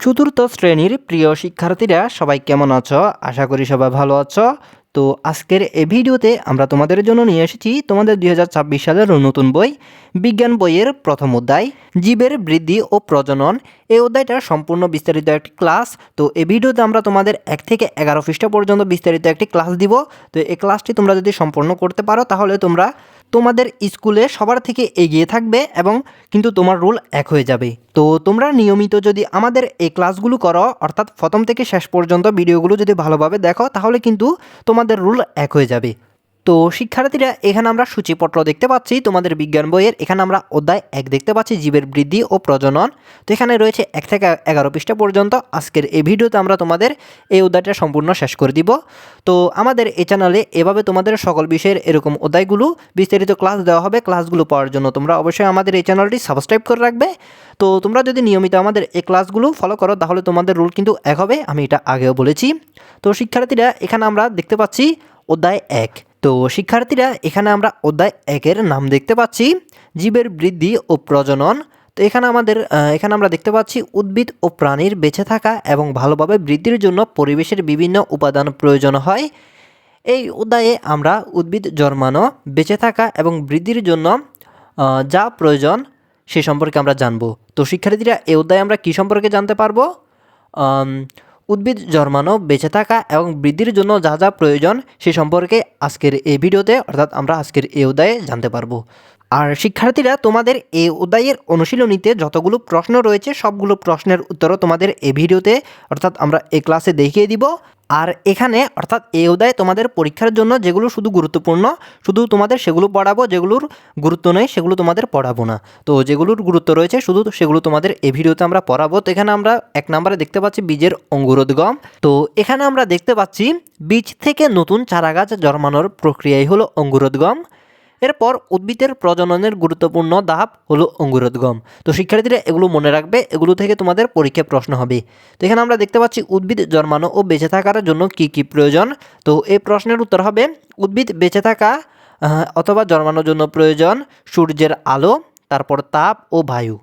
চতুর্থ শ্রেণীর প্রিয় শিক্ষার্থীরা সবাই কেমন আছো? আশা করি সবাই ভালো আছো। তো আজকের এই ভিডিওতে আমরা তোমাদের জন্য নিয়ে এসেছি তোমাদের 2026 সালের নতুন বই, বিজ্ঞান বইয়ের প্রথম অধ্যায় জীবের বৃদ্ধি ও প্রজনন। এই অধ্যায়টার সম্পূর্ণ বিস্তারিত একটি ক্লাস। তো এই ভিডিওতে আমরা তোমাদের 1 থেকে 11 পৃষ্ঠা পর্যন্ত বিস্তারিত একটি ক্লাস দিব। তো এই ক্লাসটি তোমরা যদি সম্পূর্ণ করতে পারো তাহলে তোমরা তোমাদের স্কুলে সবার থেকে এগিয়ে থাকবে এবং কিন্তু তোমার রোল এক হয়ে যাবে। তো তোমরা নিয়মিত যদি আমাদের এই ক্লাসগুলো করো, অর্থাৎ প্রথম থেকে শেষ পর্যন্ত ভিডিওগুলো যদি ভালোভাবে দেখো তাহলে কিন্তু তোমাদের রোল এক হয়ে যাবে। তো শিক্ষার্থীরা, এখানে আমরা সূচিপত্র দেখতে পাচ্ছি তোমাদের বিজ্ঞান বইয়ের। এখানে আমরা অধ্যায় 1 দেখতে পাচ্ছি, জীবের বৃদ্ধি ও প্রজনন। তো এখানে রয়েছে 1 থেকে 11 পৃষ্ঠা পর্যন্ত। আজকের এই ভিডিওতে আমরা তোমাদের এই অধ্যায়টা সম্পূর্ণ শেষ করে দিব। তো আমাদের এই চ্যানেলে এভাবে তোমাদের সকল বিষয়ের এরকম অধ্যায়গুলো বিস্তারিত ক্লাস দেওয়া হবে। ক্লাসগুলো পাওয়ার জন্য তোমরা অবশ্যই আমাদের এই চ্যানেলটি সাবস্ক্রাইব করে রাখবে। তো তোমরা যদি নিয়মিত আমাদের এই ক্লাসগুলো ফলো করো তাহলে তোমাদের রুল কিন্তু এক হবে, আমি এটা আগেও বলেছি। তো শিক্ষার্থীরা, এখানে আমরা দেখতে পাচ্ছি অধ্যায় 1। তো শিক্ষার্থীরা, এখানে আমরা অধ্যায় 1-এর নাম দেখতে পাচ্ছি জীবের বৃদ্ধি ও প্রজনন। তো এখানে আমরা দেখতে পাচ্ছি উদ্ভিদ ও প্রাণীর বেঁচে থাকা এবং ভালোভাবে বৃদ্ধির জন্য পরিবেশের বিভিন্ন উপাদান প্রয়োজন হয়। এই অধ্যায়ে আমরা উদ্ভিদ জন্মানো, বেঁচে থাকা এবং বৃদ্ধির জন্য যা প্রয়োজন সে সম্পর্কে আমরা জানব। তো শিক্ষার্থীরা, এই অধ্যায়ে আমরা কী সম্পর্কে জানতে পারবো? উদ্ভিদ জন্মানো, বেঁচে থাকা এবং বৃদ্ধির জন্য যা যা প্রয়োজন সে সম্পর্কে আজকের এই ভিডিওতে, অর্থাৎ আমরা আজকের এই অধ্যায়ে জানতে পারবো। আর শিক্ষার্থীরা, তোমাদের এই অধ্যায়ের অনুশীলনীতে যতগুলো প্রশ্ন রয়েছে সবগুলো প্রশ্নের উত্তরও তোমাদের এই ভিডিওতে, অর্থাৎ আমরা এই ক্লাসে দেখিয়ে দিব। আর এখানে অর্থাৎ এই অধ্যায়ে তোমাদের পরীক্ষার জন্য যেগুলো শুধু গুরুত্বপূর্ণ শুধু তোমাদের সেগুলো পড়াবো, যেগুলোর গুরুত্ব নেই সেগুলো তোমাদের পড়াবো না। তো যেগুলোর গুরুত্ব রয়েছে শুধু সেগুলো তোমাদের এই ভিডিওতে আমরা পড়াবো। তো এখানে আমরা 1 নম্বরে দেখতে পাচ্ছি বীজের অঙ্কুরোদ্গম। তো এখানে আমরা দেখতে পাচ্ছি বীজ থেকে নতুন চারাগাছ জন্মানোর প্রক্রিয়াই হলো অঙ্কুরোদ্গম। এরপর উদ্ভিদের প্রজননের গুরুত্বপূর্ণ ধাপ হলো অঙ্কুরোদ্গম। তো শিক্ষার্থীরা, এগুলো মনে রাখবে, এগুলো থেকে তোমাদের পরীক্ষায় প্রশ্ন হবে। তো এখানে আমরা দেখতে পাচ্ছি উদ্ভিদ জন্মানো ও বেঁচে থাকার জন্য কি কি প্রয়োজন। তো এই প্রশ্নের উত্তর হবে উদ্ভিদ বেঁচে থাকা অথবা জন্মানোর জন্য প্রয়োজন সূর্যের আলো, তারপর তাপ ও বায়ু।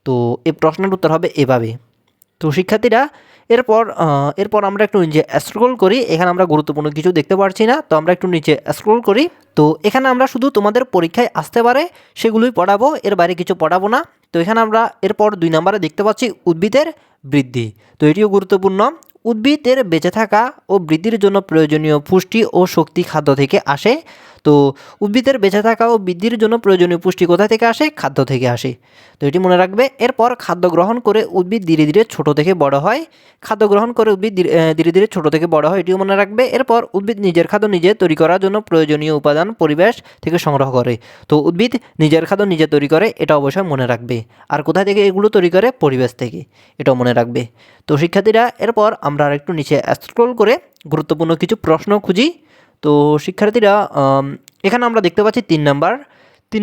তো এই প্রশ্নের উত্তর হবে এভাবে। তো শিক্ষার্থীরা, এরপর আমরা একটু নিচে স্ক্রল করি। এখানে আমরা গুরুত্বপূর্ণ কিছু দেখতে পারছি না, তো আমরা একটু নিচে স্ক্রল করি। তো এখানে আমরা শুধু তোমাদের পরীক্ষায় আসতে পারে সেগুলোই পড়াবো, এর বাইরে কিছু পড়াবো না। তো এখানে আমরা এরপর 2 নম্বরে দেখতে পাচ্ছি উদ্ভিদের বৃদ্ধি। তো এটিও গুরুত্বপূর্ণ। উদ্ভিদের বেঁচে থাকা ও বৃদ্ধির জন্য প্রয়োজনীয় পুষ্টি ও শক্তি খাদ্য থেকে আসে। তো উদ্ভিদের বেঁচে থাকা ও বৃদ্ধির জন্য প্রয়োজনীয় পুষ্টি কোথা থেকে আসে? খাদ্য থেকে আসে। তো এটি মনে রাখবে। এরপর খাদ্য গ্রহণ করে উদ্ভিদ ধীরে ধীরে ছোট থেকে বড় হয়। খাদ্য গ্রহণ করে উদ্ভিদ ধীরে ধীরে ছোট থেকে বড় হয়, এটিও মনে রাখবে। এরপর উদ্ভিদ নিজের খাদ্য নিজে তৈরি করার জন্য প্রয়োজনীয় উপাদান পরিবেশ থেকে সংগ্রহ করে। তো উদ্ভিদ নিজের খাদ্য নিজে তৈরি করে, এটা অবশ্যই মনে রাখবে। আর কোথা থেকে এগুলো তৈরি করে? পরিবেশ থেকে, এটাও মনে রাখবে। তো শিক্ষার্থীরা, এরপর আমরা আরেকটু নিচে স্ক্রল করে গুরুত্বপূর্ণ কিছু প্রশ্ন খুঁজি। তো শিক্ষার্থীরা, এখানে আমরা দেখতে পাচ্ছি 3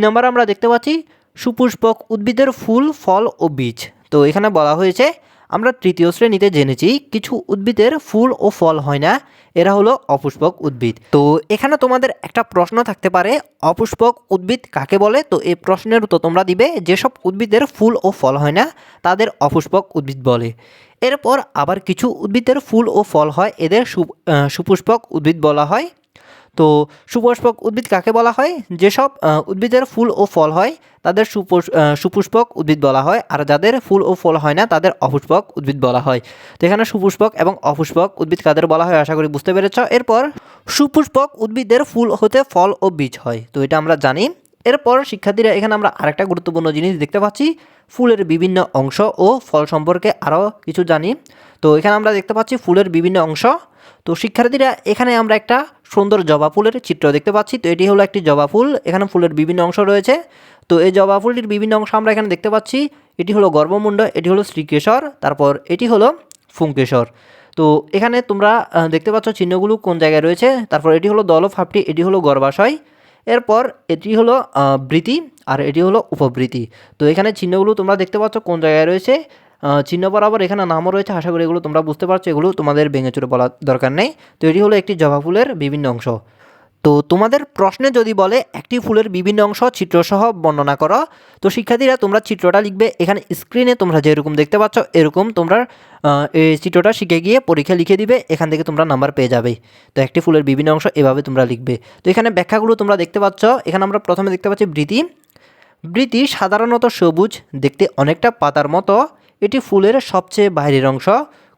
নাম্বার আমরা দেখতে পাচ্ছি সুপুষ্পক উদ্ভিদের ফুল, ফল ও বীজ। তো এখানে বলা হয়েছে আমরা 3য় শ্রেণীতে জেনেছি কিছু উদ্ভিদের ফুল ও ফল হয় না, এরা হলো অপুষ্পক উদ্ভিদ। তো এখানে তোমাদের একটা প্রশ্ন থাকতে পারে, অপুষ্পক উদ্ভিদ কাকে বলে? তো এই প্রশ্নের উত্তর তোমরা দিবে যেসব উদ্ভিদের ফুল ও ফল হয় না তাদের অপুষ্পক উদ্ভিদ বলে। এরপর আবার কিছু উদ্ভিদের ফুল ও ফল হয়, এদের সুপুষ্পক উদ্ভিদ বলা হয়। তো সুপুষ্পক উদ্ভিদ কাকে বলা হয়? যেসব উদ্ভিদের ফুল ও ফল হয় তাদের সুপুষ্পক উদ্ভিদ বলা হয়, আর যাদের ফুল ও ফল হয় না তাদের অপুষ্পক উদ্ভিদ বলা হয়। তো এখানে সুপুষ্পক এবং অপুষ্পক উদ্ভিদ কাদের বলা হয় আশা করি বুঝতে পেরেছ। এরপর সুপুষ্পক উদ্ভিদের ফুল হতে ফল ও বীজ হয়, তো এটা আমরা জানি। এরপর শিক্ষার্থীরা, এখানে আমরা আরেকটা গুরুত্বপূর্ণ জিনিস দেখতে পাচ্ছি, ফুলের বিভিন্ন অংশ ও ফল সম্পর্কে আরও কিছু জানি। তো এখানে আমরা দেখতে পাচ্ছি ফুলের বিভিন্ন অংশ। তো শিক্ষার্থীরা, এখানে আমরা একটা সুন্দর জবা ফুলের চিত্র দেখতে পাচ্ছি। তো এটি হলো একটি জবা ফুল, এখানে ফুলের বিভিন্ন অংশ রয়েছে। তো এই জবা ফুলটির বিভিন্ন অংশ আমরা এখানে দেখতে পাচ্ছি। এটি হলো গর্ভমুণ্ড, এটি হলো শ্রীকেশর, তারপর এটি হলো পুংকেশর। তো এখানে তোমরা দেখতে পাচ্ছ চিহ্নগুলো কোন জায়গায় রয়েছে। তারপর এটি হলো দলফাপটি, এটি হলো গর্ভাশয়। এরপর এটি হলো বৃতি, আর এটি হলো উপবৃতি। তো এখানে চিহ্নগুলো তোমরা দেখতে পাচ্ছ কোন জায়গায় রয়েছে। চিহ্ন বরাবর এখানে নামও রয়েছে, আশা করি এগুলো তোমরা বুঝতে পারছো, এগুলো তোমাদের ভেঙে চুরে বলার দরকার নেই। তো এটি হলো একটি জবা ফুলের বিভিন্ন অংশ। তো তোমাদের প্রশ্নে যদি বলে একটি ফুলের বিভিন্ন অংশ চিত্রসহ বর্ণনা করো, তো শিক্ষার্থীরা তোমরা চিত্রটা লিখবে। এখানে স্ক্রিনে তোমরা যেরকম দেখতে পাচ্ছ এরকম তোমরা এই চিত্রটা শিখে গিয়ে পরীক্ষা লিখে দিবে, এখান থেকে তোমরা নাম্বার পেয়ে যাবে। তো একটি ফুলের বিভিন্ন অংশ এভাবে তোমরা লিখবে। তো এখানে ব্যাখ্যাগুলো তোমরা দেখতে পাচ্ছ। এখানে আমরা প্রথমে দেখতে পাচ্ছি বৃতি। বৃতি সাধারণত সবুজ, দেখতে অনেকটা পাতার মতো। এটি ফুলের সবচেয়ে বাইরের অংশ।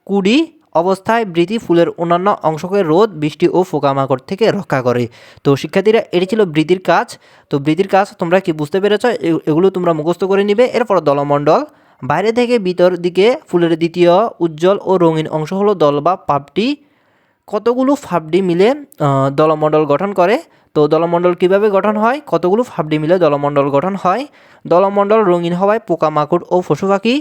কুড়ি অবস্থায় বৃতি ফুলের অন্যান্য অংশকে রোদ, বৃষ্টি ও পোকামাকড় থেকে রক্ষা করে। তো শিক্ষার্থীরা এটি ছিল বৃতির কাজ। তো বৃতির কাজ তোমরা কি বুঝতে পেরেছ? এগুলো তোমরা মুখস্থ করে নিবে। এরপর দলমণ্ডল। বাইরে থেকে ভিতর দিকে ফুলের দ্বিতীয় উজ্জ্বল ও রঙিন অংশ হলো দল বা পাপড়ি। কতগুলো ফাপড়ি মিলে দলমণ্ডল গঠন করে। তো দলমণ্ডল কিভাবে গঠন হয়? কতগুলো ফাপড়ি মিলে দলমণ্ডল গঠন হয়। দলমণ্ডল রঙিন হওয়ায় পোকামাকড় ও পশু পাখি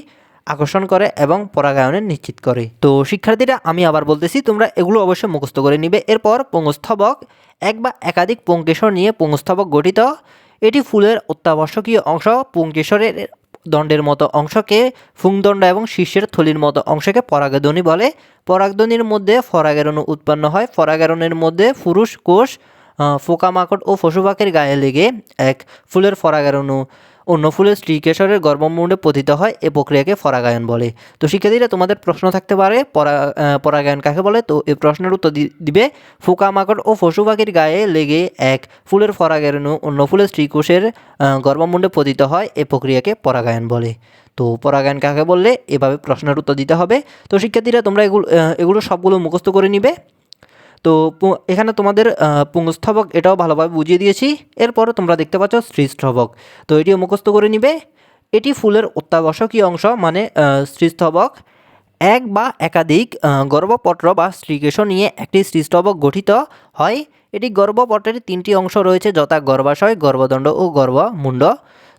আকর্ষণ করে এবং পরাগায়নে নিশ্চিত করে। তো শিক্ষার্থীরা আমি আবার বলতেছি, তোমরা এগুলো অবশ্যই মুখস্থ করে নিবে। এরপর পুংস্তবক। এক বা একাধিক পুংকেশর নিয়ে পুংস্তবক গঠিত। এটি ফুলের অত্যাবশ্যকীয় অংশ। পুংকেশরের দণ্ডের মতো অংশকে ফুংদণ্ড এবং শীর্ষের থলির মতো অংশকে পরাগধ্বনি বলে। পরাগধ্বনির মধ্যে পরাগরেণু উৎপন্ন হয়। পরাগরেণুর মধ্যে পুরুষ কোষ পোকামাকড় ও পশু পাখির গায়ে লেগে এক ফুলের পরাগরেণু অন্য ফুলের স্ত্রীকেশরের গর্ভমুণ্ডে পতিত হয়। এ প্রক্রিয়াকে পরাগায়ন বলে। তো শিক্ষার্থীরা তোমাদের প্রশ্ন থাকতে পারে পরাগায়ন কাকে বলে? তো এই প্রশ্নের উত্তর দিবে পোকামাকড় ও পশু পাখির গায়ে লেগে এক ফুলের পরাগরেণু অন্য ফুলের স্ত্রীকোষের গর্ভমুণ্ডে পতিত হয়। এ প্রক্রিয়াকে পরাগায়ন বলে। তো পরাগায়ন কাকে বললে এভাবে প্রশ্নের উত্তর দিতে হবে। তো শিক্ষার্থীরা তোমরা এগুলো সবগুলো মুখস্থ করে নিবে। তো এখানে তোমাদের পুংস্তবক এটাও ভালোভাবে বুঝিয়ে দিয়েছি। এরপর তোমরা দেখতে পাচ্ছ স্ত্রীস্তবক। তো এটিও মুখস্থ করে নিবে। এটি ফুলের অত্যাবশ্যকীয় অংশ, মানে স্ত্রীস্তবক। এক বা একাধিক গর্ভপত্র বা স্ত্রীকেশ নিয়ে একটি স্ত্রীস্তবক গঠিত হয়। এটি গর্ভপত্রের তিনটি অংশ রয়েছে, যথা গর্ভাশয়, গর্ভদণ্ড ও গর্ভমুণ্ড।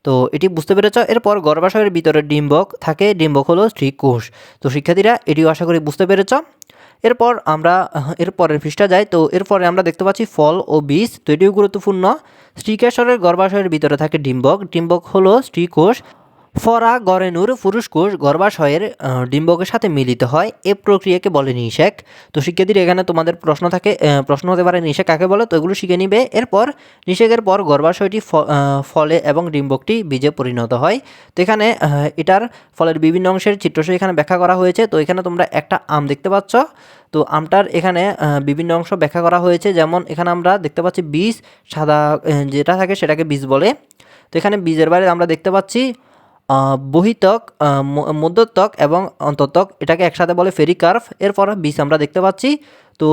তো এটি বুঝতে পেরেছ। এরপর গর্ভাশয়ের ভিতরে ডিম্বক থাকে। ডিম্বক হলো স্ত্রীকোষ। তো শিক্ষার্থীরা এটিও আশা করি বুঝতে পেরেছ। এরপর আমরা এরপরের পৃষ্ঠা যাই। তো এরপরে আমরা দেখতে পাচ্ছি ফল ও বীজ। তো এটিও গুরুত্বপূর্ণ। স্ত্রীকেশরের গর্ভাশয়ের ভিতরে থাকে ডিম্বক। ডিম্বক হলো স্ত্রীকোষ। পরাগরেণুর পুরুষ কোষ গর্ভাশয়ের ডিম্বকের সাথে মিলিত হয়। এ প্রক্রিয়াকে বলে নিষেক। তো শিক্ষার্থীরা এখানে তোমাদের প্রশ্ন হতে পারে নিষেক কাকে বলে? তো এগুলো শিখে নিবে। এরপর নিষেকের পর গর্ভাশয়টি ফলে এবং ডিম্বকটি বীজে পরিণত হয়। তো এখানে এটার ফলের বিভিন্ন অংশের চিত্রসহ এখানে ব্যাখ্যা করা হয়েছে। তো এখানে তোমরা একটা আম দেখতে পাচ্ছ। তো আমটার এখানে বিভিন্ন অংশ ব্যাখ্যা করা হয়েছে। যেমন এখানে আমরা দেখতে পাচ্ছি বীজ, সাদা যেটা থাকে সেটাকে বীজ বলে। তো এখানে বীজের বাইরে আমরা দেখতে পাচ্ছি বহিত্বক, মধ্যত্বক এবং অন্তত্বক, এটাকে একসাথে বলে ফেরিকার্ভ। এরপর বীজ আমরা দেখতে পাচ্ছি। তো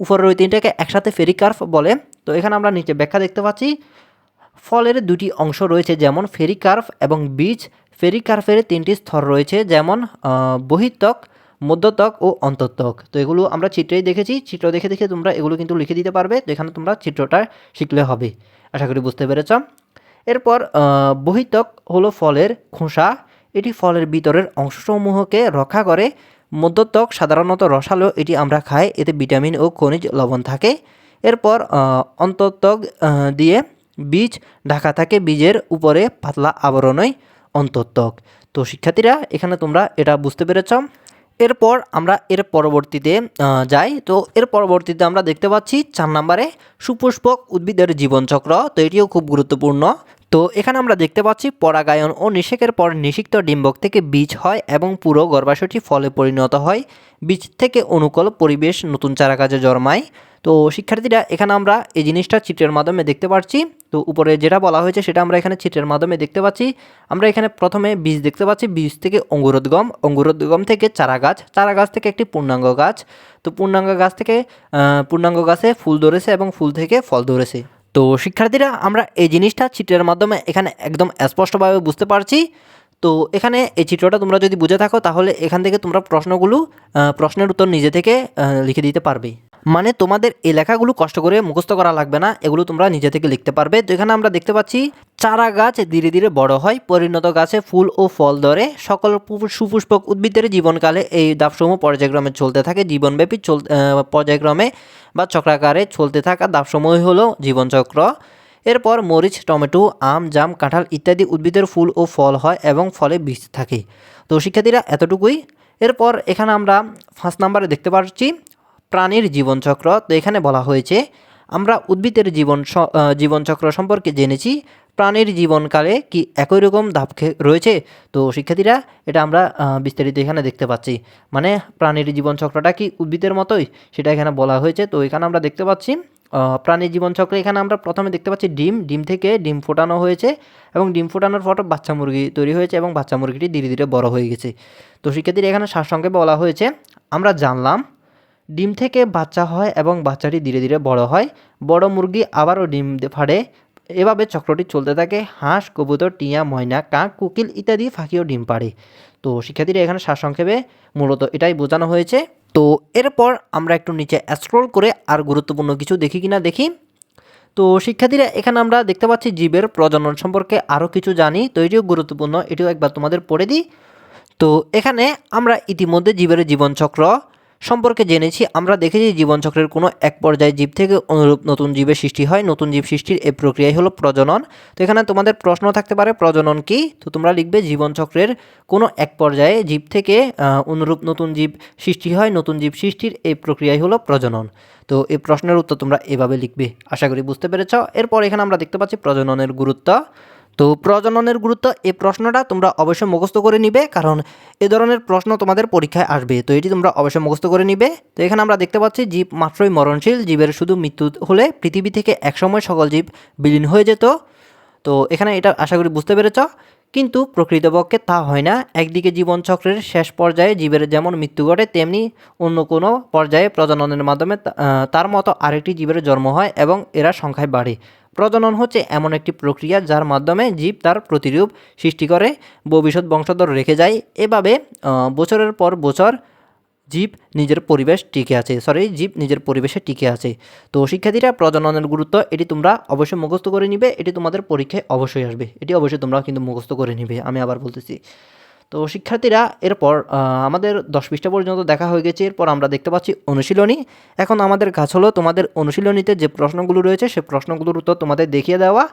উপরের ওই তিনটাকে একসাথে ফেরিকার্ভ বলে। তো এখানে আমরা নিচে ব্যাখ্যা দেখতে পাচ্ছি। ফলের দুটি অংশ রয়েছে, যেমন ফেরিকার্ভ এবং বীজ। ফেরিকার্ভের তিনটি স্তর রয়েছে, যেমন বহিত্বক, মধ্যত্বক ও অন্তত্বক। তো এগুলো আমরা চিত্রেই দেখেছি। চিত্র দেখে দেখে তোমরা এগুলো কিন্তু লিখে দিতে পারবে। তো এখানে তোমরা চিত্রটা শিখলে হবে। আশা করি বুঝতে পেরেছ। এরপর বহিত্বক হলো ফলের খোসা। এটি ফলের ভিতরের অংশসমূহকে রক্ষা করে। মধ্যত্বক সাধারণত রসালো, এটি আমরা খাই, এতে ভিটামিন ও খনিজ লবণ থাকে। এরপর অন্তত্বক দিয়ে বীজ ঢাকা থাকে। বীজের উপরে পাতলা আবরণই অন্তত্বক। তো শিক্ষার্থীরা এখানে তোমরা এটা বুঝতে পেরেছ। এরপর আমরা এর পরবর্তীতে যাই। তো এর পরবর্তীতে আমরা দেখতে পাচ্ছি 4 নম্বরে সুপুষ্পক উদ্ভিদের জীবনচক্র। তো এটিও খুব গুরুত্বপূর্ণ। তো এখানে আমরা দেখতে পাচ্ছি পরাগায়ন ও নিষেকের পর নিষিক্ত ডিম্বক থেকে বীজ হয় এবং পুরো গর্ভাশয়টি ফলে পরিণত হয়। বীজ থেকে অনুকূল পরিবেশ নতুন চারাগাছে জন্মায়। তো শিক্ষার্থীরা এখানে আমরা এই জিনিসটা চিত্রের মাধ্যমে দেখতে পাচ্ছি। তো উপরে যেটা বলা হয়েছে সেটা আমরা এখানে চিত্রের মাধ্যমে দেখতে পাচ্ছি। আমরা এখানে প্রথমে বীজ দেখতে পাচ্ছি। বীজ থেকে অঙ্কুরোদ্গম, অঙ্কুরোদ্গম থেকে চারাগাছ, চারাগাছ থেকে একটি পূর্ণাঙ্গ গাছ। তো পূর্ণাঙ্গ গাছ থেকে পূর্ণাঙ্গ গাছে ফুল ধরেছে এবং ফুল থেকে ফল ধরেছে। তো শিক্ষার্থীরা আমরা এই জিনিসটা চিত্রের মাধ্যমে এখানে একদম স্পষ্টভাবে বুঝতে পারছি। তো এখানে এই চিত্রটা তোমরা যদি বুঝে থাকো তাহলে এখান থেকে তোমরা প্রশ্নের উত্তর নিজে থেকে লিখে দিতে পারবে। মানে তোমাদের এই লেখাগুলো কষ্ট করে মুখস্থ করা লাগবে না, এগুলো তোমরা নিজে থেকে লিখতে পারবে। তো এখানে আমরা দেখতে পাচ্ছি চারা গাছ ধীরে ধীরে বড় হয়, পরিণত গাছে ফুল ও ফল ধরে। সকল সুপুষ্পক উদ্ভিদের জীবনকালে এই ধাপসমূহ পর্যায়ক্রমে চলতে থাকে। জীবনব্যাপী পর্যায়ক্রমে বা চক্রাকারে চলতে থাকা ধাপসমূহই হলো জীবনচক্র। এরপর মরিচ, টমেটো, আম, জাম, কাঁঠাল ইত্যাদি উদ্ভিদের ফুল ও ফল হয় এবং ফলে বীজ থাকে। তো শিক্ষার্থীরা এতটুকুই। এরপর এখানে আমরা 5 নম্বরে দেখতে পাচ্ছি প্রাণীর জীবনচক্র। তো এখানে বলা হয়েছে আমরা উদ্ভিদের জীবনচক্র সম্পর্কে জেনেছি, প্রাণীর জীবনকালে কি একই রকম ধাপ রয়েছে? তো শিক্ষার্থীরা এটা আমরা বিস্তারিত এখানে দেখতে পাচ্ছি, মানে প্রাণীর জীবনচক্রটা কি উদ্ভিদের মতোই সেটা এখানে বলা হয়েছে। তো এখানে আমরা দেখতে পাচ্ছি প্রাণীর জীবনচক্রে এখানে আমরা প্রথমে দেখতে পাচ্ছি ডিম থেকে ডিম ফোটানো হয়েছে এবং ডিম ফোটানোর পর বাচ্চা মুরগি তৈরি হয়েছে এবং বাচ্চা মুরগিটি ধীরে ধীরে বড় হয়ে গেছে। তো শিক্ষার্থীরা এখানে সারসংক্ষেপে বলা হয়েছে আমরা জানলাম ডিম থেকে বাচ্চা হয় এবং বাচ্চাটি ধীরে ধীরে বড় হয়, বড় মুরগি আবারও ডিম ফাড়ে, এভাবে চক্রটি চলতে থাকে। হাঁস, কবুতর, টিয়া, ময়না, কাক, কোকিল ইত্যাদি পাখিও ডিম পাড়ে। তো শিক্ষার্থীরা এখানে সারসংক্ষেপে মূলত এটাই বোঝানো হয়েছে। তো এরপর আমরা একটু নিচে স্ক্রল করে আর গুরুত্বপূর্ণ কিছু দেখি কিনা দেখি। তো শিক্ষার্থীরা এখানে আমরা দেখতে পাচ্ছি জীবের প্রজনন সম্পর্কে আরও কিছু জানি, তো এটিও গুরুত্বপূর্ণ, এটিও একবার তোমাদের পড়ে দিই। তো এখানে আমরা ইতিমধ্যে জীবের জীবনচক্র সম্পর্কে জেনেছি। আমরা দেখেছি জীবনচক্রের কোনো এক পর্যায়ে জীব থেকে অনুরূপ নতুন জীবের সৃষ্টি হয়। নতুন জীব সৃষ্টির এই প্রক্রিয়াই হলো প্রজনন। তো এখানে তোমাদের প্রশ্ন থাকতে পারে প্রজনন কি? তো তোমরা লিখবে জীবনচক্রের কোনো এক পর্যায়ে জীব থেকে অনুরূপ নতুন জীব সৃষ্টি হয়। নতুন জীব সৃষ্টির এই প্রক্রিয়াই হলো প্রজনন। তো এই প্রশ্নের উত্তর তোমরা এভাবে লিখবে, আশা করি বুঝতে পেরেছ। এরপর এখানে আমরা দেখতে পাচ্ছি প্রজননের গুরুত্ব। তো প্রজননের গুরুত্ব, এই প্রশ্নটা তোমরা অবশ্যই মুখস্থ করে নিবে, কারণ এ ধরনের প্রশ্ন তোমাদের পরীক্ষায় আসবে। তো এটি তোমরা অবশ্যই মুখস্থ করে নিবে। তো এখানে আমরা দেখতে পাচ্ছি জীব মাত্রই মরণশীল, জীবের শুধু মৃত্যু হলে পৃথিবী থেকে একসময় সকল জীব বিলীন হয়ে যেত। তো এখানে এটা আশা করি বুঝতে পেরেছ, কিন্তু প্রকৃতপক্ষে তা হয় না। একদিকে জীবনচক্রের শেষ পর্যায়ে জীবের যেমন মৃত্যু ঘটে, তেমনি অন্য কোনো পর্যায়ে প্রজননের মাধ্যমে তার মতো আরেকটি জীবের জন্ম হয় এবং এরা সংখ্যায় বাড়ে। প্রজনন হচ্ছে এমন একটি প্রক্রিয়া যার মাধ্যমে জীব তার প্রতিরূপ সৃষ্টি করে ভবিষ্যৎ বংশধর রেখে যায়। এভাবে বছরের পর বছর জীব নিজের পরিবেশে টিকে আছে। তো শিক্ষার্থীরা প্রজননের গুরুত্ব এটি তোমরা অবশ্যই মুখস্থ করে নিবে, এটি তোমাদের পরীক্ষায় অবশ্যই আসবে, এটি অবশ্যই তোমরা কিন্তু মুখস্থ করে নিবে, আমি আবার বলতেছি। তো শিক্ষার্থীরা এরপর আমাদের 10 পৃষ্ঠা পর্যন্ত দেখা হয়ে গেছে। এরপর আমরা দেখতে পাচ্ছি অনুশীলনী। এখন আমাদের কাজ হলো তোমাদের অনুশীলনীতে যে প্রশ্নগুলো রয়েছে সেই প্রশ্নগুলোর উত্তর তোমাদের দেখিয়ে দেওয়া।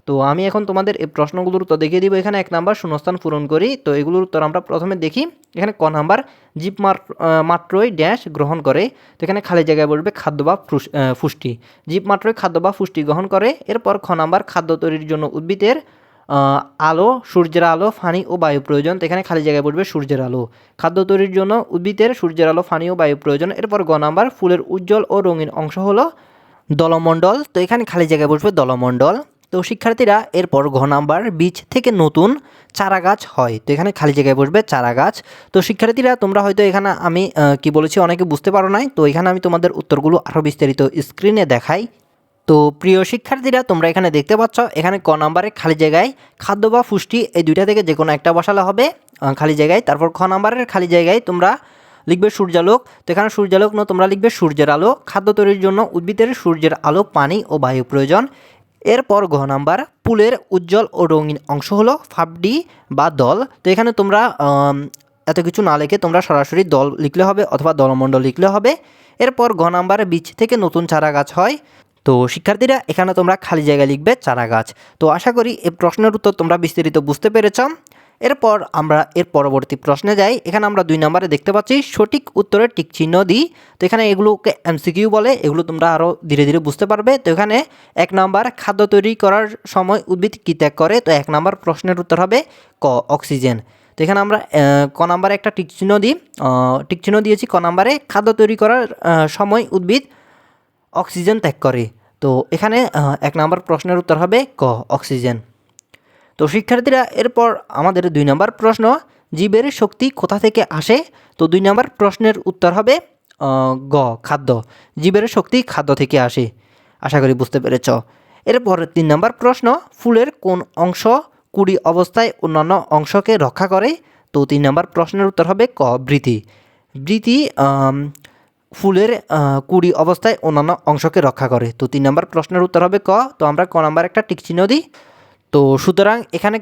তো আমি এখন তোমাদের এই প্রশ্নগুলোর উত্তর দেখিয়ে দিব। এখানে 1 নাম্বার শূন্যস্থান পূরণ করি। তো এগুলোর উত্তর আমরা প্রথমে দেখি। এখানে ক নাম্বার জীব মাত্রই ড্যাশ গ্রহণ করে। তো এখানে খালি জায়গায় বলবে খাদ্য বা পুষ্টি। জীব মাত্রই খাদ্য বা পুষ্টি গ্রহণ করে। এরপর খ নাম্বার খাদ্য তৈরির জন্য উদ্ভিদের আলো, সূর্যের আলো, পানি ও বায়ু প্রয়োজন। তো এখানে খালি জায়গায় পড়বে সূর্যের আলো। খাদ্য তৈরির জন্য উদ্ভিদের সূর্যের আলো, পানি ও বায়ু প্রয়োজন। এরপর গ নাম্বার ফুলের উজ্জ্বল ও রঙিন অংশ হলো দলমণ্ডল। তো এখানে খালি জায়গায় বসবে দলমণ্ডল। তো শিক্ষার্থীরা এরপর ঘ নাম্বার বীজ থেকে নতুন চারা গাছ হয়। তো এখানে খালি জায়গায় বসবে চারা গাছ। তো শিক্ষার্থীরা তোমরা হয়তো এখানে আমি কি বলেছি অনেকে বুঝতে পারো নাই। তো এখানে আমি তোমাদের উত্তরগুলো আরও বিস্তারিত স্ক্রিনে দেখাই। তো প্রিয় শিক্ষার্থীরা তোমরা এখানে দেখতে পাচ্ছ, এখানে ক নাম্বারে খালি জায়গায় খাদ্য বা পুষ্টি এই দুইটা থেকে যে কোনো একটা বসালে হবে খালি জায়গায়। তারপর খ নাম্বারের খালি জায়গায় তোমরা লিখবে সূর্যালোক। তো এখানে সূর্যালোক তোমরা লিখবে সূর্যের আলো। খাদ্য তৈরির জন্য উদ্ভিদের সূর্যের আলো, পানি ও বায়ু প্রয়োজন। এরপর ঘ নাম্বার ফুলের উজ্জ্বল ও রঙিন অংশ হলো ফাবডি বা দল। তো এখানে তোমরা এত কিছু না লিখে তোমরা সরাসরি দল লিখলে হবে অথবা দলমণ্ডল লিখলে হবে। এরপর ঘ নাম্বারে বীজ থেকে নতুন চারা গাছ হয়। তো শিক্ষার্থীরা এখানে তোমরা খালি জায়গায় লিখবে চারা গাছ। তো আশা করি এই প্রশ্নের উত্তর তোমরা বিস্তারিত বুঝতে পেরেছ। এরপর আমরা এর পরবর্তী প্রশ্নে যাই। এখানে আমরা 2 নম্বরে দেখতে পাচ্ছি সঠিক উত্তরের টিক চিহ্ন দিই। তো এখানে এগুলোকে এমসিকিউ বলে, এগুলো তোমরা আরও ধীরে ধীরে বুঝতে পারবে। তো এখানে 1 নাম্বার খাদ্য তৈরি করার সময় উদ্ভিদ কী ত্যাগ করে? তো 1 নাম্বার প্রশ্নের উত্তর হবে ক অক্সিজেন। তো এখানে আমরা ক নাম্বারে একটা টিক চিহ্ন দিই, টিক চিহ্ন দিয়েছি ক নাম্বারে খাদ্য তৈরি করার সময় উদ্ভিদ অক্সিজেন ত্যাগ করে। তো এখানে 1 নাম্বার প্রশ্নের উত্তর হবে ক অক্সিজেন। তো শিক্ষার্থীরা এরপর আমাদের 2 নম্বর প্রশ্ন জীবের শক্তি কোথা থেকে আসে? তো 2 নম্বর প্রশ্নের উত্তর হবে গ খাদ্য। জীবের শক্তি খাদ্য থেকে আসে, আশা করি বুঝতে পেরেছ। এরপর 3 নম্বর প্রশ্ন ফুলের কোন অংশ কুড়ি অবস্থায় অন্যান্য অংশকে রক্ষা করে? তো 3 নম্বর প্রশ্নের উত্তর হবে ক বৃতি। বৃতি ফুলের কুড়ি অবস্থায় অন্যান্য অংশকে রক্ষা করে। তো 3 নম্বর প্রশ্নের উত্তর হবে ক। তো আমরা ক নাম্বার একটা টিক চিহ্ন দিই। তো সুতরাং এখানে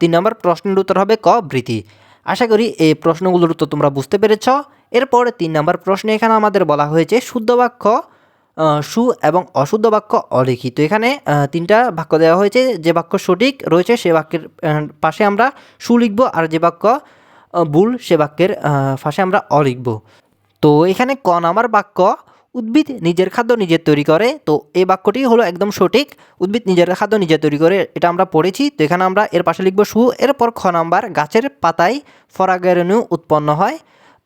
3 নম্বর প্রশ্নের উত্তর হবে ক বৃতি। আশা করি এই প্রশ্নগুলোর উত্তর তোমরা বুঝতে পেরেছ। এরপর 3 নম্বর প্রশ্নে এখানে আমাদের বলা হয়েছে শুদ্ধ বাক্য সু এবং অশুদ্ধ বাক্য অলিখিত। এখানে 3টা বাক্য দেওয়া হয়েছে, যে বাক্য সঠিক রয়েছে সে বাক্যের পাশে আমরা সু লিখব, আর যে বাক্য ভুল সে বাক্যের পাশে আমরা অ লিখব। তো এখানে ক নাম্বার বাক্য উদ্ভিদ নিজের খাদ্য নিজে তৈরি করে। তো এই বাক্যটি হলো একদম সঠিক। উদ্ভিদ নিজের খাদ্য নিজে তৈরি করে, এটা আমরা পড়েছি। তো এখানে আমরা এর পাশে লিখব সু। এরপর খ নাম্বার, গাছের পাতায় পরাগরেণু উৎপন্ন হয়।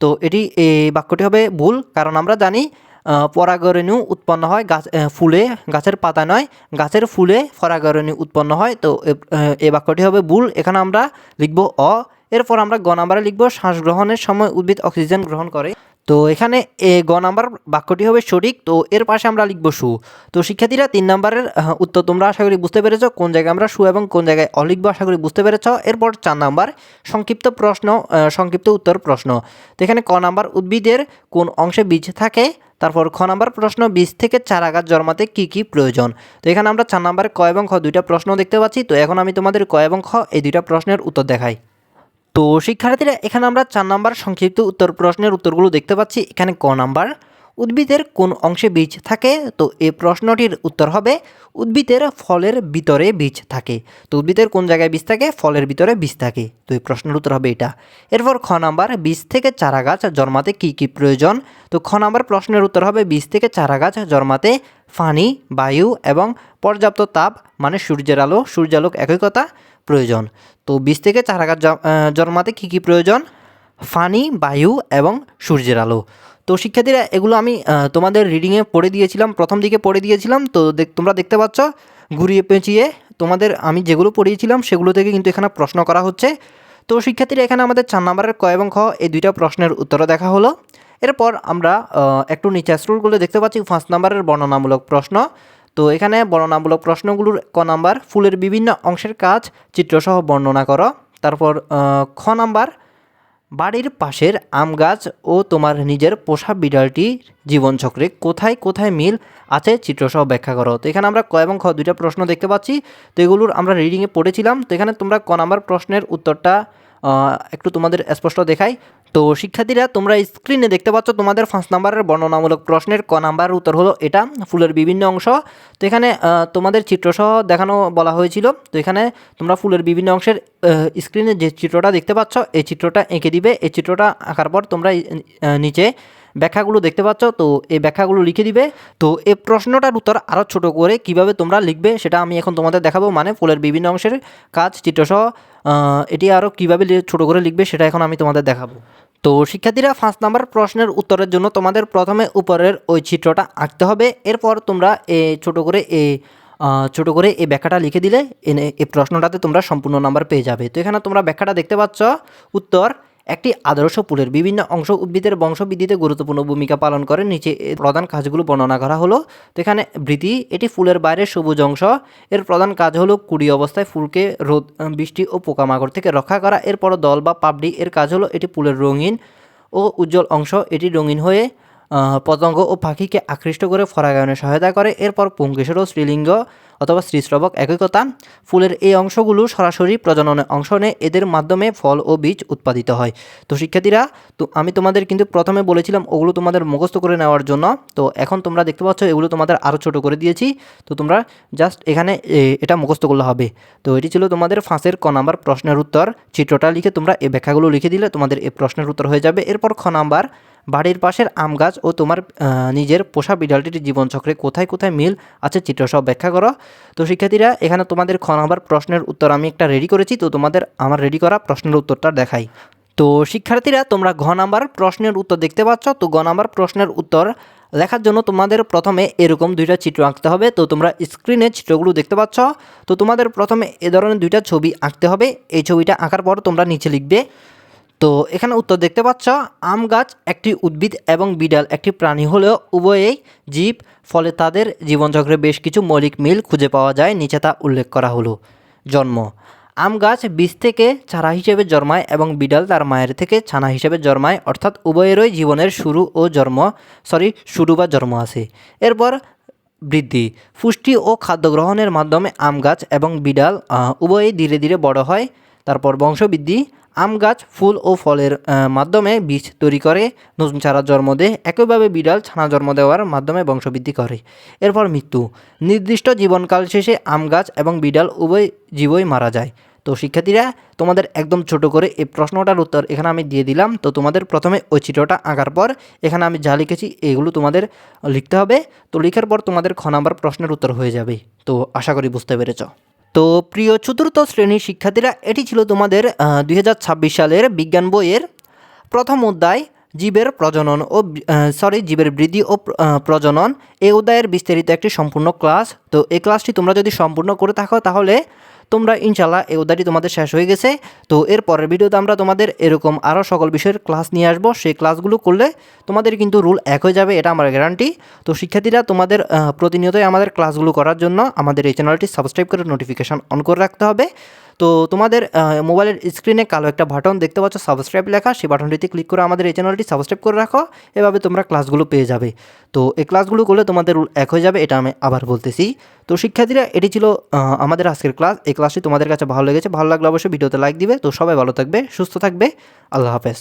তো এই বাক্যটি হবে ভুল, কারণ আমরা জানি পরাগরেণু উৎপন্ন হয় ফুলে, গাছের পাতা নয়, গাছের ফুলে পরাগরেণু উৎপন্ন হয়। তো এই বাক্যটি হবে ভুল, এখানে আমরা লিখব অ। এরপর আমরা গ নাম্বারে লিখব শ্বাস গ্রহণের সময় উদ্ভিদ অক্সিজেন গ্রহণ করে। তো এখানে গ নাম্বার বাক্যটি হবে সঠিক। তো এর পাশে আমরা লিখব সু। তো শিক্ষার্থীরা 3 নাম্বারের উত্তর তোমরা আশা করি বুঝতে পেরেছ, কোন জায়গায় আমরা সু এবং কোন জায়গায় অ লিখব আশা করি বুঝতে পেরেছ। এরপর 4 নাম্বার সংক্ষিপ্ত উত্তর প্রশ্ন। তো এখানে ক নাম্বার, উদ্ভিদের কোন অংশে বীজ থাকে। তারপর খ নাম্বার প্রশ্ন, বীজ থেকে চারা গাছ জন্মাতে কী কী প্রয়োজন। তো এখানে আমরা 4 নাম্বারে ক এবং খ দুইটা প্রশ্ন দেখতে পাচ্ছি। তো এখন আমি তোমাদের ক এবং খ এই দুইটা প্রশ্নের উত্তর দেখাই। তো শিক্ষার্থীরা এখানে আমরা 4 নাম্বার সংক্ষিপ্ত উত্তর প্রশ্নের উত্তরগুলো দেখতে পাচ্ছি। এখানে ক নাম্বার, উদ্ভিদের কোন অংশে বীজ থাকে। তো এই প্রশ্নটির উত্তর হবে উদ্ভিদের ফলের ভিতরে বীজ থাকে। তো উদ্ভিদের কোন জায়গায় বীজ থাকে, ফলের ভিতরে বীজ থাকে। তো এই প্রশ্নের উত্তর হবে এটা। এরপর খ নাম্বার, বীজ থেকে চারা গাছ জন্মাতে কী কী প্রয়োজন। তো খ নাম্বার প্রশ্নের উত্তর হবে বীজ থেকে চারা গাছ জন্মাতে পানি, বায়ু এবং পর্যাপ্ত তাপ মানে সূর্যালোক একই কথা প্রয়োজন। তো বীজ থেকে চারা গাছ জন্মাতে কী কী প্রয়োজন, পানি, বায়ু এবং সূর্যের আলো। তো শিক্ষার্থীরা এগুলো আমি তোমাদের রিডিংয়ে পড়ে দিয়েছিলাম, প্রথম দিকে পড়ে দিয়েছিলাম। তো তোমরা দেখতে পাচ্ছ ঘুরিয়ে পেঁচিয়ে তোমাদের আমি যেগুলো পড়িয়েছিলাম সেগুলো থেকে কিন্তু এখানে প্রশ্ন করা হচ্ছে। তো শিক্ষার্থীরা এখানে আমাদের 4 নাম্বারের ক এবং খ এই দুইটা প্রশ্নের উত্তরও দেখা হলো। এরপর আমরা একটু নিচে স্ক্রল করলে দেখতে পাচ্ছি 5 নাম্বারের বর্ণনামূলক প্রশ্ন। তো এখানে বর্ণনামূলক প্রশ্নগুলোর ক নাম্বার, ফুলের বিভিন্ন অংশের কাজ চিত্রসহ বর্ণনা করো। তারপর খ নাম্বার, বাড়ির পাশের আম গাছ ও তোমার নিজের পোষা বিড়ালটির জীবনচক্রে কোথায় কোথায় মিল আছে চিত্রসহ ব্যাখ্যা করো। তো এখানে আমরা ক এবং খ দুইটা প্রশ্ন দেখতে পাচ্ছি। তো এগুলোর আমরা রিডিংয়ে পড়েছিলাম। তো এখানে তোমরা ক নাম্বার প্রশ্নের উত্তরটা একটু তোমাদের স্পষ্ট দেখাই। তো শিক্ষার্থীরা তোমরা স্ক্রিনে দেখতে পাচ্ছ তোমাদের 5 নাম্বারের বর্ণনামূলক প্রশ্নের ক নাম্বার উত্তর হলো এটা, ফুলের বিভিন্ন অংশ। তো এখানে তোমাদের চিত্রসহ দেখানো বলা হয়েছিল। তো এখানে তোমরা ফুলের বিভিন্ন অংশের স্ক্রিনে যে চিত্রটা দেখতে পাচ্ছ এই চিত্রটা এঁকে দিবে। এই চিত্রটা আঁকার পর তোমরা নিচে ব্যাখ্যাগুলো দেখতে পাচ্ছ, তো এই ব্যাখ্যাগুলো লিখে দিবে। তো এই প্রশ্নটার উত্তর আরও ছোট করে কিভাবে তোমরা লিখবে সেটা আমি এখন তোমাদের দেখাবো, মানে ফুলের বিভিন্ন অংশের কাজ চিত্রসহ এটি আরও কীভাবে ছোট করে লিখবে সেটা এখন আমি তোমাদের দেখাবো। তো শিক্ষার্থীরা 5 নাম্বার প্রশ্নের উত্তরের জন্য তোমাদের প্রথমে উপরের ওই চিত্রটা আঁকতে হবে। এরপর তোমরা ছোট করে এই ব্যাখ্যাটা লিখে দিলে এই প্রশ্নটাতে তোমরা সম্পূর্ণ নাম্বার পেয়ে যাবে। তো এখানে তোমরা ব্যাখ্যাটা দেখতে পাচ্ছ। উত্তর, একটি আদর্শ ফুলের বিভিন্ন অংশ উদ্ভিদের বংশবৃদ্ধিতে গুরুত্বপূর্ণ ভূমিকা পালন করে। নিচে প্রধান কাজগুলো বর্ণনা করা হলো। তো এখানে বৃদ্ধি, এটি ফুলের বাইরের সবুজ অংশ। এর প্রধান কাজ হলো কুড়ি অবস্থায় ফুলকে রোদ, বৃষ্টি ও পোকামাকড় থেকে রক্ষা করা। এরপর দল বা পাপড়ি, এর কাজ হলো এটি ফুলের রঙিন ও উজ্জ্বল অংশ। এটি রঙিন হয়ে পতঙ্গ ও পাখিকে আকৃষ্ট করে পরাগায়নে সহায়তা করে। এরপর পুংকেশর ও স্ত্রীলিঙ্গ অথবা স্ত্রীস্রবক একই কথা। ফুলের এই অংশগুলো সরাসরি প্রজননে অংশ নেয়, এদের মাধ্যমে ফল ও বীজ উৎপাদিত হয়। তো শিক্ষার্থীরা, তো আমি তোমাদের কিন্তু প্রথমে বলেছিলাম ওগুলো তোমাদের মুখস্থ করে নেওয়ার জন্য। তো এখন তোমরা দেখতে পাচ্ছ এগুলো তোমাদের আরও ছোট করে দিয়েছি। তো তোমরা জাস্ট এখানে এটা মুখস্থ করলে হবে। তো এটি ছিল তোমাদের 5-এর ক নাম্বার প্রশ্নের উত্তর। চিত্রটা লিখে তোমরা এই ব্যাখ্যাগুলো লিখে দিলে তোমাদের এই প্রশ্নের উত্তর হয়ে যাবে। এরপর খ নাম্বার, বাড়ির পাশের আম গাছ ও তোমার নিজের পোষা বিড়ালটির জীবনচক্রে কোথায় কোথায় মিল আছে চিত্রসহ ব্যাখ্যা করো। তো শিক্ষার্থীরা এখানে তোমাদের খ নাম্বার প্রশ্নের উত্তর আমি একটা রেডি করেছি। তো তোমাদের আমার রেডি করা প্রশ্নের উত্তরটা দেখাই। তো শিক্ষার্থীরা তোমরা ঘ নাম্বার প্রশ্নের উত্তর দেখতে পাচ্ছ। তো গ নাম্বার প্রশ্নের উত্তর লেখার জন্য তোমাদের প্রথমে এরকম দুইটা চিত্র আঁকতে হবে। তো তোমরা স্ক্রিনে চিত্রগুলো দেখতে পাচ্ছ। তো তোমাদের প্রথমে এ ধরনের দুইটা ছবি আঁকতে হবে। এই ছবিটা আঁকার পর তোমরা নিচে লিখবে। তো এখানে উত্তর দেখতে পাচ্ছ, আম গাছ একটি উদ্ভিদ এবং বিড়াল একটি প্রাণী হলেও উভয়েই জীব, ফলে তাদের জীবনচক্রে বেশ কিছু মৌলিক মিল খুঁজে পাওয়া যায়। নিচে তা উল্লেখ করা হলো। জন্ম, আম গাছ বীজ থেকে চারা হিসেবে জন্মায় এবং বিড়াল তার মায়ের থেকে ছানা হিসেবে জন্মায়, অর্থাৎ উভয়েরই জীবনের শুরু বা জন্ম আছে। এরপর বৃদ্ধি, পুষ্টি ও খাদ্য গ্রহণের মাধ্যমে আম গাছ এবং বিড়াল উভয়ই ধীরে ধীরে বড় হয়। তারপর বংশবৃদ্ধি, আম গাছ ফুল ও ফলের মাধ্যমে বীজ তৈরি করে নতুন চারা জন্ম দেয়। একইভাবে বিড়াল ছানা জন্ম দেওয়ার মাধ্যমে বংশবৃদ্ধি করে। এরপর মৃত্যু, নির্দিষ্ট জীবনকাল শেষে আম গাছ এবং বিড়াল উভয় জীবই মারা যায়। তো শিক্ষার্থীরা তোমাদের একদম ছোট করে এই প্রশ্নটার উত্তর এখানে আমি দিয়ে দিলাম। তো তোমাদের প্রথমে ওই চিত্রটা আঁকার পর এখানে আমি যা লিখেছি এগুলো তোমাদের লিখতে হবে। তো লেখার পর তোমাদের খ নাম্বার প্রশ্নের উত্তর হয়ে যাবে। তো আশা করি বুঝতে পেরেছ। তো প্রিয় চতুর্থ শ্রেণীর শিক্ষার্থীরা, এটি ছিল তোমাদের 2026 সালের বিজ্ঞান বইয়ের প্রথম অধ্যায় জীবের প্রজনন ও জীবের বৃদ্ধি ও প্রজনন। এই অধ্যায়ের বিস্তারিত একটি সম্পূর্ণ ক্লাস। তো এই ক্লাসটি তোমরা যদি সম্পূর্ণ করে থাকো তাহলে তোমরা ইনশাল্লাহ এই অধ্যায়টি তোমাদের শেষ হয়ে গেছে। তো এর পরের ভিডিওতে আমরা তোমাদের এরকম আরও সকল বিষয়ের ক্লাস নিয়ে আসবো। সেই ক্লাসগুলো করলে তোমাদের কিন্তু রুল এক হয়ে যাবে, এটা আমার গ্যারান্টি। তো শিক্ষার্থীরা তোমাদের প্রতিনিয়তই আমাদের ক্লাসগুলো করার জন্য আমাদের এই চ্যানেলটি সাবস্ক্রাইব করে নোটিফিকেশান অন করে রাখতে হবে। তো তোমাদের মোবাইলের স্ক্রিনে কালো একটা বাটন দেখতে পাচ্ছ সাবস্ক্রাইব লেখা, সেই বাটনটিতে ক্লিক করে আমাদের এই চ্যানেলটি সাবস্ক্রাইব করে রাখো। এভাবে তোমরা ক্লাসগুলো পেয়ে যাবে। তো এই ক্লাসগুলো করলে তোমাদের রুল এক হয়ে যাবে, এটা আমি আবার বলতেছি। তো শিক্ষার্থীরা এটি ছিল আমাদের আজকের ক্লাস। এই ক্লাসটি তোমাদের কাছে ভালো লেগেছে, ভালো লাগলে অবশ্যই ভিডিওতে লাইক দিবে। তো সবাই ভালো থাকবে, সুস্থ থাকবে, আল্লাহ হাফেজ।